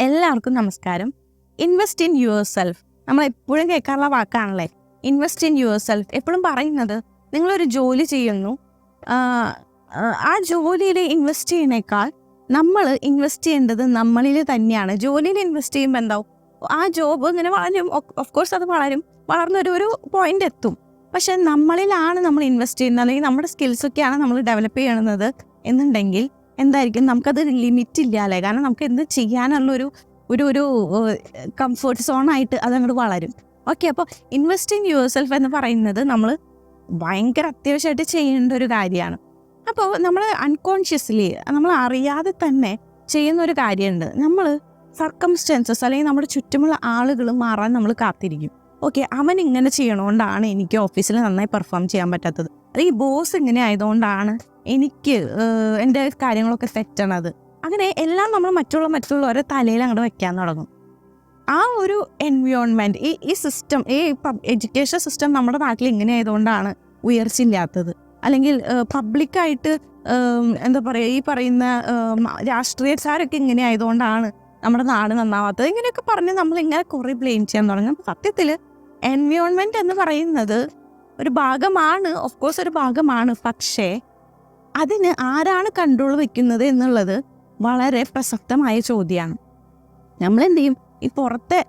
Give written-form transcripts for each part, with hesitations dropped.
എല്ലാവർക്കും നമസ്കാരം. Invest in your self നമ്മൾ എപ്പോഴും കേൾക്കാറുള്ള വാക്കാണല്ലേ. ഇൻവെസ്റ്റ് ഇൻ യുവർ സെൽഫ് എപ്പോഴും പറയുന്നത് നിങ്ങളൊരു ജോലി ചെയ്യുന്നു, ആ ജോലിയിൽ ഇൻവെസ്റ്റ് ചെയ്യുന്നേക്കാൾ നമ്മൾ ഇൻവെസ്റ്റ് ചെയ്യേണ്ടത് നമ്മളിൽ തന്നെയാണ്. ജോലിയിൽ ഇൻവെസ്റ്റ് ചെയ്യുമ്പോൾ എന്താവും, ആ ജോബ് ഇങ്ങനെ വളരും, ഓഫ് കോഴ്സ് അത് വളർന്നൊരു പോയിന്റ് എത്തും. പക്ഷെ നമ്മളിലാണ് നമ്മൾ ഇൻവെസ്റ്റ് ചെയ്യുന്നത്, അല്ലെങ്കിൽ നമ്മുടെ സ്കിൽസൊക്കെയാണ് നമ്മൾ ഡെവലപ്പ് ചെയ്യണത് എന്നുണ്ടെങ്കിൽ എന്തായിരിക്കും, നമുക്കത് ലിമിറ്റ് ഇല്ല അല്ലേ. കാരണം നമുക്ക് എന്ത് ചെയ്യാനുള്ളൊരു ഒരു കംഫർട്ട് സോണായിട്ട് അതങ്ങോട്ട് വളരും. ഓക്കെ, അപ്പോൾ ഇൻവെസ്റ്റ് ഇൻ യുവർ സെൽഫ് എന്ന് പറയുന്നത് നമ്മൾ ഭയങ്കര അത്യാവശ്യമായിട്ട് ചെയ്യേണ്ട ഒരു കാര്യമാണ്. അപ്പോൾ നമ്മൾ അൺകോൺഷ്യസ്ലി, നമ്മൾ അറിയാതെ തന്നെ ചെയ്യുന്ന ഒരു കാര്യമുണ്ട്. നമ്മൾ സർക്കംസ്റ്റൻസസ് അല്ലെങ്കിൽ നമ്മുടെ ചുറ്റുമുള്ള ആളുകൾ മാറാൻ നമ്മൾ കാത്തിരിക്കും. ഓക്കെ, അവൻ ഇങ്ങനെ ചെയ്യണോണ്ടാണ് എനിക്ക് ഓഫീസിൽ നന്നായി പെർഫോം ചെയ്യാൻ പറ്റാത്തത്, അല്ലെങ്കിൽ ബോസ് ഇങ്ങനെ ആയതുകൊണ്ടാണ് എനിക്ക് എൻ്റെ കാര്യങ്ങളൊക്കെ തെറ്റണത്. അങ്ങനെ എല്ലാം നമ്മൾ മറ്റുള്ളവരെ തലയിൽ അങ്ങോട്ട് വയ്ക്കാൻ തുടങ്ങും. ആ ഒരു എൻവയോൺമെൻറ്റ്, ഈ സിസ്റ്റം, ഈ എഡ്യൂക്കേഷൻ സിസ്റ്റം നമ്മുടെ നാട്ടിൽ ഇങ്ങനെ ആയതുകൊണ്ടാണ് ഉയർച്ചയില്ലാത്തത്. അല്ലെങ്കിൽ പബ്ലിക്കായിട്ട് എന്താ പറയുക, ഈ പറയുന്ന രാഷ്ട്രീയക്കാരൊക്കെ ഇങ്ങനെ ആയതുകൊണ്ടാണ് നമ്മുടെ നാട് നന്നാവാത്തത്. ഇങ്ങനെയൊക്കെ പറഞ്ഞ് നമ്മളിങ്ങനെ കുറേ ബ്ലെയിം ചെയ്യാൻ തുടങ്ങും. സത്യത്തിൽ എൻവയോൺമെൻറ്റ് എന്ന് പറയുന്നത് ഒരു ഭാഗമാണ്, ഓഫ് കോഴ്സ് ഒരു ഭാഗമാണ്. പക്ഷേ അതിന് ആരാണ് കൺട്രോൾ വെക്കുന്നത് എന്നുള്ളത് വളരെ പ്രസക്തമായ ചോദ്യമാണ്. നമ്മളെന്ത് ചെയ്യും, ഈ പുറത്തെ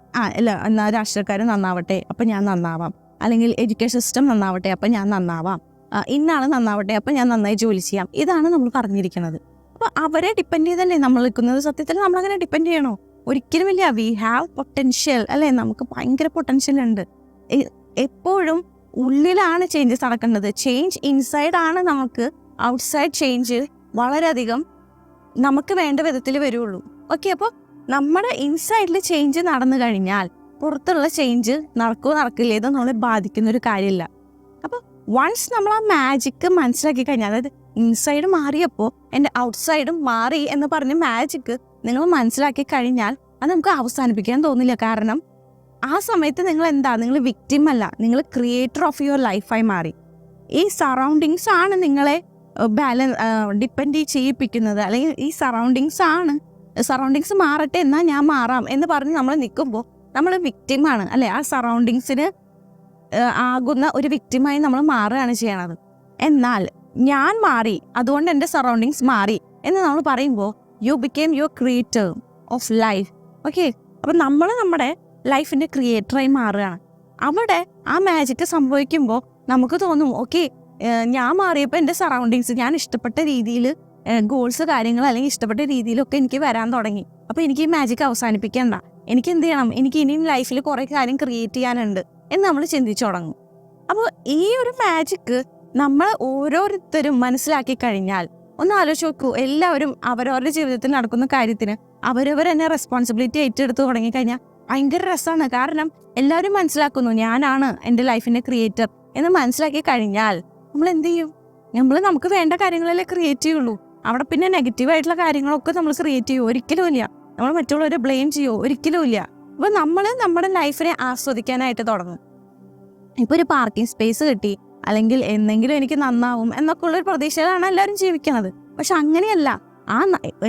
എന്നാൽ രാഷ്ട്രീയക്കാർ നന്നാവട്ടെ അപ്പം ഞാൻ നന്നാവാം, അല്ലെങ്കിൽ എഡ്യൂക്കേഷൻ സിസ്റ്റം നന്നാവട്ടെ അപ്പം ഞാൻ നന്നാവാം, ഇന്നാൾ നന്നാവട്ടെ അപ്പം ഞാൻ നന്നായി ജോലി ചെയ്യാം, ഇതാണ് നമ്മൾ പറഞ്ഞിരിക്കുന്നത്. അപ്പോൾ അവരെ ഡിപ്പെൻഡ് ചെയ്തല്ലേ നമ്മൾ നിൽക്കുന്നത്. സത്യത്തിൽ നമ്മളങ്ങനെ ഡിപ്പെൻഡ് ചെയ്യണോ? ഒരിക്കലുമില്ല. വി ഹാവ് പൊട്ടൻഷ്യൽ അല്ലേ, നമുക്ക് ഭയങ്കര പൊട്ടൻഷ്യൽ ഉണ്ട്. എപ്പോഴും ഉള്ളിലാണ് ചേഞ്ചസ് നടക്കേണ്ടത്. ചേഞ്ച് ഇൻസൈഡ് ആണ്. നമുക്ക് ഔട്ട്സൈഡ് ചേഞ്ച് വളരെയധികം നമുക്ക് വേണ്ട വിധത്തിൽ വരുള്ളൂ. ഓക്കെ, അപ്പോൾ നമ്മുടെ ഇൻസൈഡിൽ ചേഞ്ച് നടന്നു കഴിഞ്ഞാൽ പുറത്തുള്ള ചേഞ്ച് നടക്കില്ല. ഇത് നമ്മളെ ബാധിക്കുന്ന ഒരു കാര്യമില്ല. അപ്പോൾ വൺസ് നമ്മൾ ആ മാജിക്ക് മനസ്സിലാക്കി കഴിഞ്ഞാൽ, അതായത് ഇൻസൈഡ് മാറിയപ്പോൾ എൻ്റെ ഔട്ട്സൈഡും മാറി എന്ന് പറഞ്ഞ് മാജിക്ക് നിങ്ങൾ മനസ്സിലാക്കി കഴിഞ്ഞാൽ അത് നമുക്ക് അവസാനിപ്പിക്കാൻ തോന്നില്ല. കാരണം ആ സമയത്ത് നിങ്ങൾ വിക്ടിം അല്ല, നിങ്ങൾ ക്രിയേറ്റർ ഓഫ് യുവർ ലൈഫായി മാറി. ഈ സറൗണ്ടിങ്സ് ആണ് നിങ്ങളെ ഡിപ്പെൻഡ് ചെയ്യിപ്പിക്കുന്നത്. അല്ലെങ്കിൽ ഈ സറൗണ്ടിങ്സ് മാറട്ടെ എന്നാൽ ഞാൻ മാറാം എന്ന് പറഞ്ഞ് നമ്മൾ നിൽക്കുമ്പോൾ നമ്മൾ വിക്ടിമാണ് അല്ലേ. ആ സറൗണ്ടിങ്സിന് ആകുന്ന ഒരു വിക്ടിമായി നമ്മൾ മാറുകയാണ് ചെയ്യണത്. എന്നാൽ ഞാൻ മാറി, അതുകൊണ്ട് എൻ്റെ സറൗണ്ടിങ്സ് മാറി എന്ന് നമ്മൾ പറയുമ്പോൾ you become your creator of life. Okay, അപ്പം നമ്മൾ നമ്മുടെ ലൈഫിൻ്റെ ക്രിയേറ്ററായി മാറുകയാണ്. അവിടെ ആ മാജിക്ക് സംഭവിക്കുമ്പോൾ നമുക്ക് തോന്നും, ഓക്കെ ഞാൻ മാറിയപ്പോൾ എൻ്റെ സറൗണ്ടിങ്സ്, ഞാൻ ഇഷ്ടപ്പെട്ട രീതിയിൽ ഗോൾസ് കാര്യങ്ങൾ അല്ലെങ്കിൽ ഇഷ്ടപ്പെട്ട രീതിയിലൊക്കെ എനിക്ക് വരാൻ തുടങ്ങി. അപ്പോൾ എനിക്ക് ഈ മാജിക്ക് അവസാനിപ്പിക്കണ്ട, എനിക്ക് എന്ത് ചെയ്യണം, എനിക്ക് ഇനിയും ലൈഫിൽ കുറേ കാര്യം ക്രിയേറ്റ് ചെയ്യാനുണ്ട് എന്ന് നമ്മൾ ചിന്തിച്ചു തുടങ്ങും. അപ്പോൾ ഈ ഒരു മാജിക്ക് നമ്മൾ ഓരോരുത്തരും മനസ്സിലാക്കി കഴിഞ്ഞാൽ ഒന്ന് ആലോചിച്ച് നോക്കൂ. എല്ലാവരും അവരവരുടെ ജീവിതത്തിൽ നടക്കുന്ന കാര്യത്തിന് അവരവർ തന്നെ റെസ്പോൺസിബിലിറ്റി ഏറ്റെടുത്ത് തുടങ്ങിക്കഴിഞ്ഞാൽ ഭയങ്കര രസമാണ്. കാരണം എല്ലാവരും മനസ്സിലാക്കുന്നു ഞാനാണ് എൻ്റെ ലൈഫിൻ്റെ ക്രിയേറ്റർ എന്ന് മനസ്സിലാക്കി കഴിഞ്ഞാൽ നമ്മൾ എന്ത് ചെയ്യും, നമുക്ക് വേണ്ട കാര്യങ്ങളല്ലേ ക്രിയേറ്റ് ചെയ്യുള്ളൂ. അവിടെ പിന്നെ നെഗറ്റീവായിട്ടുള്ള കാര്യങ്ങളൊക്കെ നമ്മൾ ക്രിയേറ്റ് ചെയ്യുമോ? ഒരിക്കലും ഇല്ല. നമ്മൾ മറ്റുള്ളവരെ ബ്ലെയിം ചെയ്യുമോ? ഒരിക്കലും ഇല്ല. അപ്പോൾ നമ്മൾ നമ്മുടെ ലൈഫിനെ ആസ്വദിക്കാനായിട്ട് തുടങ്ങും. ഇപ്പോൾ ഒരു പാർക്കിംഗ് സ്പേസ് കിട്ടി, അല്ലെങ്കിൽ എന്തെങ്കിലും എനിക്ക് നന്നാവും എന്നൊക്കെ ഉള്ളൊരു പ്രതീക്ഷയിലാണ് എല്ലാവരും ജീവിക്കുന്നത്. പക്ഷെ അങ്ങനെയല്ല.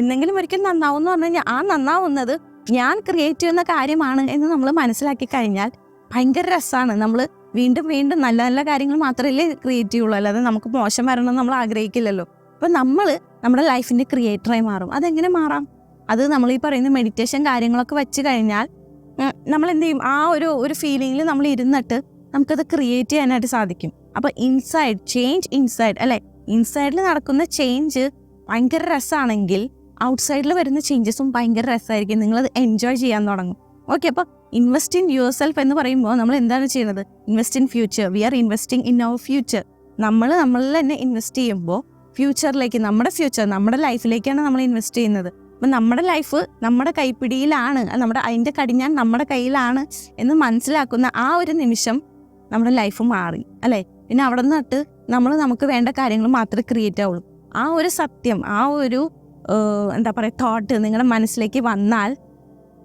എന്തെങ്കിലും ഒരിക്കലും നന്നാവും എന്ന് പറഞ്ഞു കഴിഞ്ഞാൽ ആ നന്നാവുന്നത് ഞാൻ ക്രിയേറ്റ് ചെയ്യുന്ന കാര്യമാണ് എന്ന് നമ്മൾ മനസ്സിലാക്കി കഴിഞ്ഞാൽ ഭയങ്കര രസമാണ്. നമ്മൾ വീണ്ടും വീണ്ടും നല്ല നല്ല കാര്യങ്ങൾ മാത്രമല്ലേ ക്രിയേറ്റ് ചെയ്യുള്ളൂ, അല്ലാതെ നമുക്ക് മോശം വരണമെന്ന് നമ്മൾ ആഗ്രഹിക്കില്ലല്ലോ. അപ്പം നമ്മൾ നമ്മുടെ ലൈഫിൻ്റെ ക്രിയേറ്ററായി മാറും. അതെങ്ങനെ മാറാം? അത് നമ്മൾ ഈ പറയുന്ന മെഡിറ്റേഷൻ കാര്യങ്ങളൊക്കെ വെച്ച് കഴിഞ്ഞാൽ നമ്മൾ എന്ത് ചെയ്യും, ആ ഒരു ഫീലിങ്ങിൽ നമ്മൾ ഇരുന്നിട്ട് നമുക്കത് ക്രിയേറ്റ് ചെയ്യാനായിട്ട് സാധിക്കും. അപ്പോൾ ചേഞ്ച് ഇൻസൈഡ് അല്ലേ, ഇൻസൈഡിൽ നടക്കുന്ന ചേഞ്ച് ഭയങ്കര രസമാണെങ്കിൽ ഔട്ട്സൈഡിൽ വരുന്ന ചേഞ്ചസും ഭയങ്കര രസമായിരിക്കും. നിങ്ങളത് എൻജോയ് ചെയ്യാൻ തുടങ്ങും. ഓക്കെ, അപ്പോൾ ഇൻവെസ്റ്റ് ഇൻ യുവർ സെൽഫ് എന്ന് പറയുമ്പോൾ നമ്മൾ എന്താണ് ചെയ്യുന്നത്? Invest in future. We are investing in our future. നമ്മളിൽ തന്നെ ഇൻവെസ്റ്റ് ചെയ്യുമ്പോൾ ഫ്യൂച്ചറിലേക്ക്, നമ്മുടെ ലൈഫിലേക്കാണ് നമ്മൾ ഇൻവെസ്റ്റ് ചെയ്യുന്നത്. അപ്പം നമ്മുടെ ലൈഫ് നമ്മുടെ കൈപ്പിടിയിലാണ്, അതിൻ്റെ കടിഞ്ഞാൻ നമ്മുടെ കയ്യിലാണ് എന്ന് മനസ്സിലാക്കുന്ന ആ ഒരു നിമിഷം നമ്മുടെ ലൈഫ് മാറി അല്ലേ. പിന്നെ അവിടെ നിന്നിട്ട് നമുക്ക് വേണ്ട കാര്യങ്ങൾ മാത്രമേ ക്രിയേറ്റ് ആവുള്ളൂ. ആ ഒരു സത്യം, ആ ഒരു എന്താ പറയുക തോട്ട് നിങ്ങളുടെ മനസ്സിലേക്ക് വന്നാൽ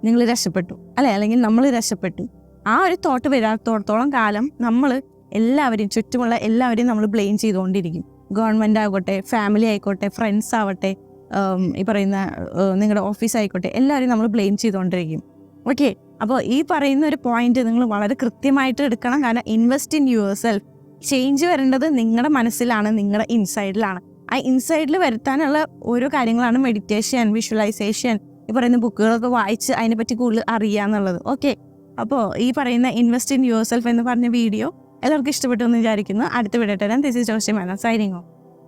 നിങ്ങൾ രക്ഷപ്പെട്ടു അല്ലേ, അല്ലെങ്കിൽ നമ്മൾ രക്ഷപ്പെട്ടു. ആ ഒരു തോട്ട് വരാത്തോടത്തോളം കാലം നമ്മൾ ചുറ്റുമുള്ള എല്ലാവരെയും നമ്മൾ ബ്ലെയിം ചെയ്തുകൊണ്ടിരിക്കും. ഗവൺമെൻറ് ആയിക്കോട്ടെ, ഫാമിലി ആയിക്കോട്ടെ, ഫ്രണ്ട്സ് ആവട്ടെ, ഈ പറയുന്ന നിങ്ങളുടെ ഓഫീസ് ആയിക്കോട്ടെ, എല്ലാവരും നമ്മൾ ബ്ലെയിം ചെയ്തുകൊണ്ടിരിക്കും. ഓക്കെ, അപ്പോൾ ഈ പറയുന്ന ഒരു പോയിന്റ് നിങ്ങൾ വളരെ കൃത്യമായിട്ട് എടുക്കണം. കാരണം invest in your self. Change വരേണ്ടത് നിങ്ങളുടെ മനസ്സിലാണ്, നിങ്ങളുടെ ഇൻസൈഡിലാണ്. ആ ഇൻസൈഡിൽ വരുത്താനുള്ള ഓരോ കാര്യങ്ങളാണ് മെഡിറ്റേഷൻ, വിഷ്വലൈസേഷൻ, ഈ പറയുന്ന ബുക്കുകളൊക്കെ വായിച്ച് അതിനെപ്പറ്റി കൂടുതൽ അറിയുക എന്നുള്ളത്. ഓക്കെ, അപ്പോൾ ഈ പറയുന്ന ഇൻവെസ്റ്റ് ഇൻ യുവർ സെൽഫ് എന്ന് പറഞ്ഞ വീഡിയോ എല്ലാവർക്കും ഇഷ്ടപ്പെട്ടു എന്ന് വിചാരിക്കുന്നു. അടുത്ത വീഡിയോ തരാം. ദിസ് ഈസ് ജോഷി മാന സൈനിങ് ഓഫ്.